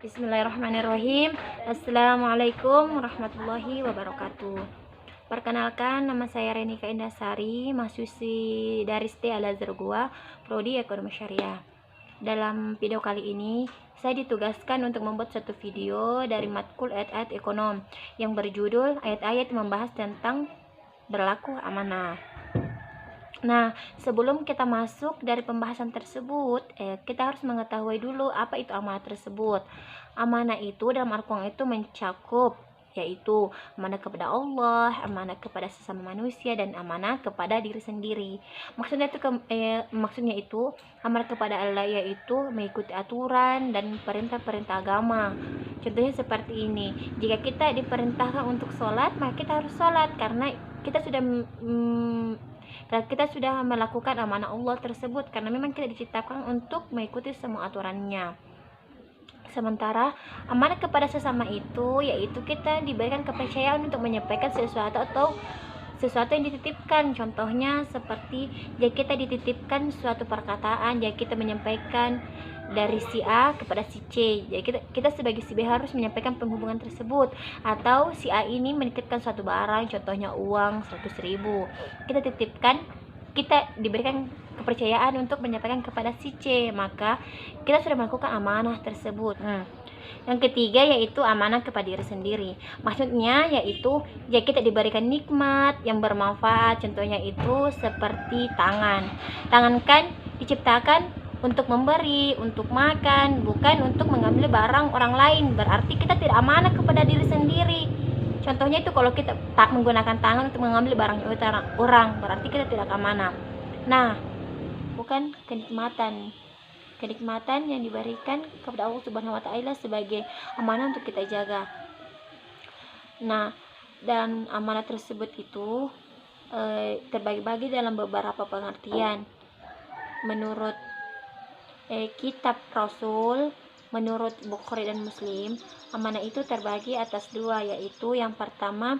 Bismillahirrahmanirrahim. Assalamualaikum warahmatullahi wabarakatuh. Perkenalkan, nama saya Renika Indasari, mahasiswi dari ST Al-Azhar Goa, Prodi Ekonomi Syariah. Dalam video kali ini, saya ditugaskan untuk membuat satu video dari matkul ayat-ayat ekonom yang berjudul ayat-ayat membahas tentang berlaku amanah. Nah, sebelum kita masuk dari pembahasan tersebut, kita harus mengetahui dulu apa itu amanah tersebut. Amanah itu dalam Al-Quran itu mencakup, yaitu amanah kepada Allah, amanah kepada sesama manusia, dan amanah kepada diri sendiri. Maksudnya itu amanah kepada Allah yaitu mengikuti aturan dan perintah-perintah agama. Contohnya seperti ini: jika kita diperintahkan untuk sholat, maka kita harus sholat karena kita sudah melakukan amanah Allah tersebut, karena memang kita diciptakan untuk mengikuti semua aturannya. Sementara amanah kepada sesama itu yaitu kita diberikan kepercayaan untuk menyampaikan sesuatu yang dititipkan. Contohnya seperti jika kita dititipkan suatu perkataan, jika kita menyampaikan dari si A kepada si C, jadi kita sebagai si B harus menyampaikan penghubungan tersebut. Atau si A ini menitipkan suatu barang, contohnya uang 100.000, kita diberikan kepercayaan untuk menyampaikan kepada si C, maka kita sudah melakukan amanah tersebut. Yang ketiga yaitu amanah kepada diri sendiri. Maksudnya yaitu jika kita diberikan nikmat yang bermanfaat, contohnya itu seperti tangan kan diciptakan untuk memberi, untuk makan, bukan untuk mengambil barang orang lain. Berarti kita tidak amanah kepada diri sendiri. Contohnya itu kalau kita tak menggunakan tangan untuk mengambil barang orang, berarti kita tidak amanah. Nah, bukan kenikmatan yang diberikan kepada Allah Subhanahu wa taala sebagai amanah untuk kita jaga. Nah, dan amanah tersebut itu terbagi-bagi dalam beberapa pengertian. Menurut kitab Rasul, menurut Bukhari dan Muslim, amanah itu terbagi atas dua, yaitu yang pertama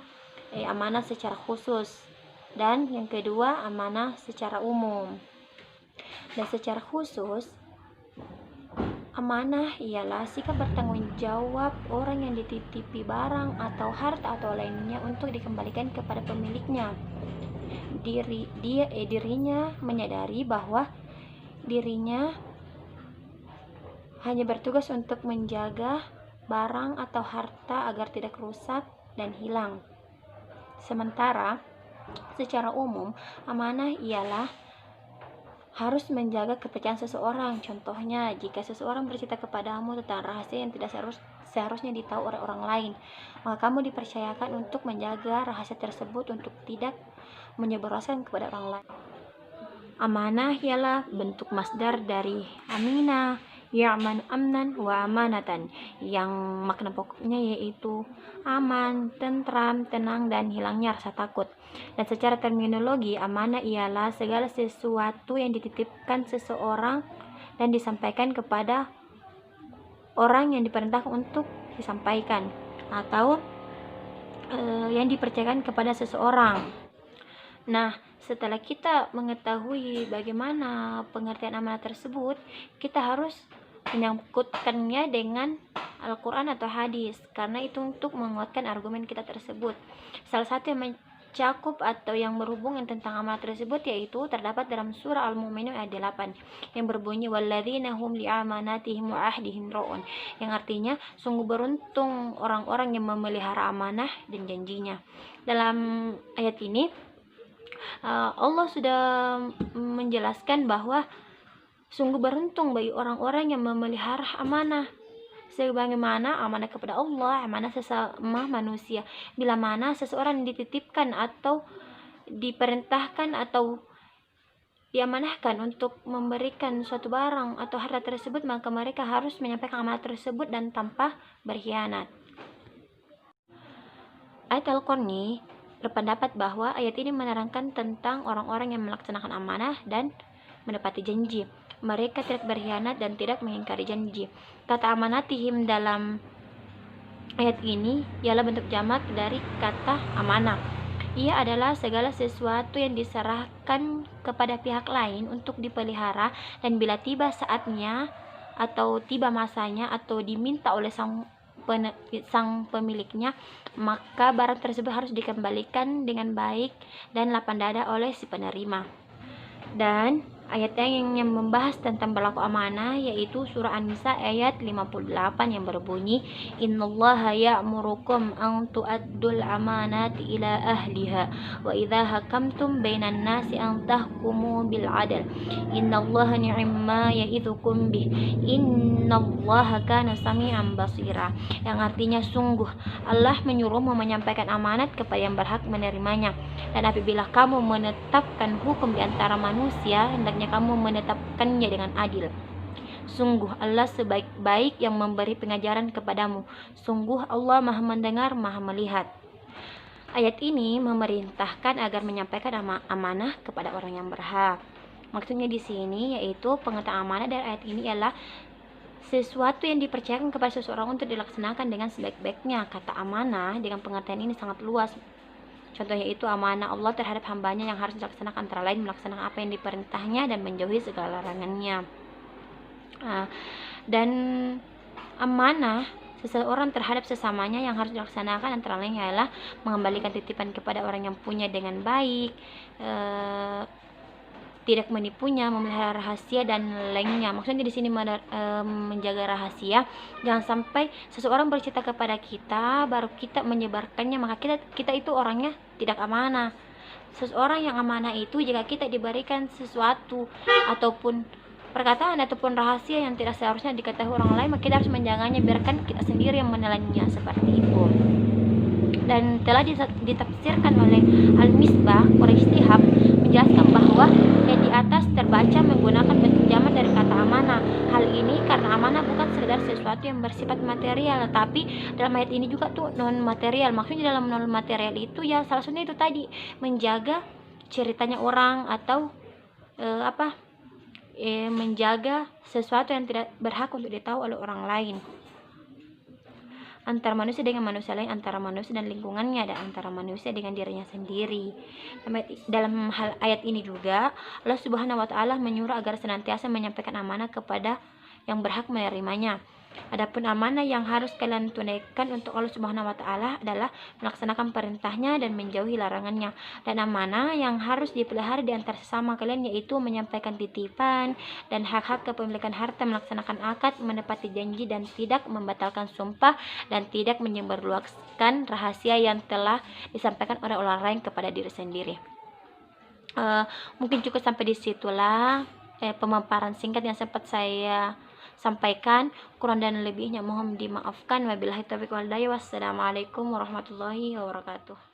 amanah secara khusus, dan yang kedua amanah secara umum. Dan secara khusus, amanah ialah sikap bertanggung jawab orang yang dititipi barang atau harta atau lainnya untuk dikembalikan kepada pemiliknya. Dirinya menyadari bahwa dirinya hanya bertugas untuk menjaga barang atau harta agar tidak rusak dan hilang. Sementara secara umum, amanah ialah harus menjaga kepercayaan seseorang. Contohnya, jika seseorang bercerita kepadamu tentang rahasia yang tidak seharusnya ditahu oleh orang lain, maka kamu dipercayakan untuk menjaga rahasia tersebut untuk tidak menyebarluaskan kepada orang lain. Amanah ialah bentuk masdar dari amina, ya'man amnan wa amanatan, yang makna pokoknya yaitu aman, tentram, tenang, dan hilangnya rasa takut. Dan secara terminologi, amanah ialah segala sesuatu yang dititipkan seseorang dan disampaikan kepada orang yang diperintahkan untuk disampaikan, atau yang dipercayakan kepada seseorang. Nah, setelah kita mengetahui bagaimana pengertian amanah tersebut, kita harus menyangkutkannya dengan Al-Quran atau hadis, karena itu untuk menguatkan argumen kita tersebut. Salah satu yang mencakup atau yang berhubungan tentang amanah tersebut yaitu terdapat dalam surah Al-Mu'minun ayat 8 yang berbunyi walladzina hum li'amanatihim wa ahdihim ra'un, yang artinya sungguh beruntung orang-orang yang memelihara amanah dan janjinya. Dalam ayat ini Allah sudah menjelaskan bahwa sungguh beruntung bagi orang-orang yang memelihara amanah, sebagaimana amanah kepada Allah, amanah sesama manusia. Bila mana seseorang dititipkan atau diperintahkan atau diamanahkan untuk memberikan suatu barang atau harta tersebut, maka mereka harus menyampaikan amanah tersebut dan tanpa berkhianat. Ayat Al-Qur'ani berpendapat bahwa ayat ini menerangkan tentang orang-orang yang melaksanakan amanah dan menepati janji. Mereka tidak berkhianat dan tidak mengingkari janji. Kata amanatihim dalam ayat ini ialah bentuk jamak dari kata amanah. Ia adalah segala sesuatu yang diserahkan kepada pihak lain untuk dipelihara, dan bila tiba saatnya atau tiba masanya atau diminta oleh sang pemiliknya, maka barang tersebut harus dikembalikan dengan baik dan lapang dada oleh si penerima. Dan ayat yang membahas tentang berlaku amanah yaitu surah An-Nisa ayat 58 yang berbunyi, innallaha ya'murukum an tu'addul amanati ila ahliha wa idza hakamtum bainan nasi an tahkumu bil adl innallaha ni'ma ya'idzukum bih innallaha kana sami'an basira, yang artinya sungguh Allah menyuruhmu menyampaikan amanat kepada yang berhak menerimanya, dan apabila kamu menetapkan hukum di antara manusia, hendaknya kamu menetapkannya dengan adil. Sungguh Allah sebaik-baik yang memberi pengajaran kepadamu. Sungguh Allah Maha mendengar, Maha melihat. Ayat ini memerintahkan agar menyampaikan amanah kepada orang yang berhak. Maksudnya di sini yaitu pengertian amanah dari ayat ini ialah sesuatu yang dipercayakan kepada seseorang untuk dilaksanakan dengan sebaik-baiknya. Kata amanah dengan pengertian ini sangat luas. Contohnya itu amanah Allah terhadap hambanya yang harus dilaksanakan antara lain melaksanakan apa yang diperintahnya dan menjauhi segala larangannya. Dan amanah seseorang terhadap sesamanya yang harus dilaksanakan antara lain adalah mengembalikan titipan kepada orang yang punya dengan baik, tidak menipunya, memelihara rahasia dan lainnya. Maksudnya di sini menjaga rahasia, jangan sampai seseorang bercerita kepada kita baru kita menyebarkannya, maka kita itu orangnya tidak amanah. Seseorang yang amanah itu jika kita diberikan sesuatu ataupun perkataan ataupun rahasia yang tidak seharusnya diketahui orang lain, maka kita harus menjaganya, biarkan kita sendiri yang menelannya, seperti itu. Dan telah ditafsirkan oleh Al-Misbah Quraisy Shihab menjelaskan bahwa yang di atas terbaca menggunakan bentuk jamak dari kata amanah. Hal ini karena amanah bukan sekedar sesuatu yang bersifat material, tapi dalam ayat ini juga tuh non material. Maksudnya dalam non material itu ya salah satunya itu tadi menjaga ceritanya orang atau menjaga sesuatu yang tidak berhak untuk ditahu oleh orang lain, antara manusia dengan manusia lain, antara manusia dan lingkungannya, dan antara manusia dengan dirinya sendiri. Dalam hal ayat ini juga Allah Subhanahu wa taala menyuruh agar senantiasa menyampaikan amanah kepada yang berhak menerimanya. Adapun amanah yang harus kalian tunaikan untuk Allah Subhanahu wa taala adalah melaksanakan perintahnya dan menjauhi larangannya. Dan amanah yang harus dipelihara di antara sesama kalian yaitu menyampaikan titipan dan hak-hak kepemilikan harta, melaksanakan akad, menepati janji dan tidak membatalkan sumpah, dan tidak menyebarluaskan rahasia yang telah disampaikan oleh orang lain kepada diri sendiri. Mungkin cukup sampai disitulah pemaparan singkat yang sempat saya sampaikan. Kurang dan lebihnya mohon dimaafkan. Wabillahi taufiq wal hidayah. Wassalamualaikum warahmatullahi wabarakatuh.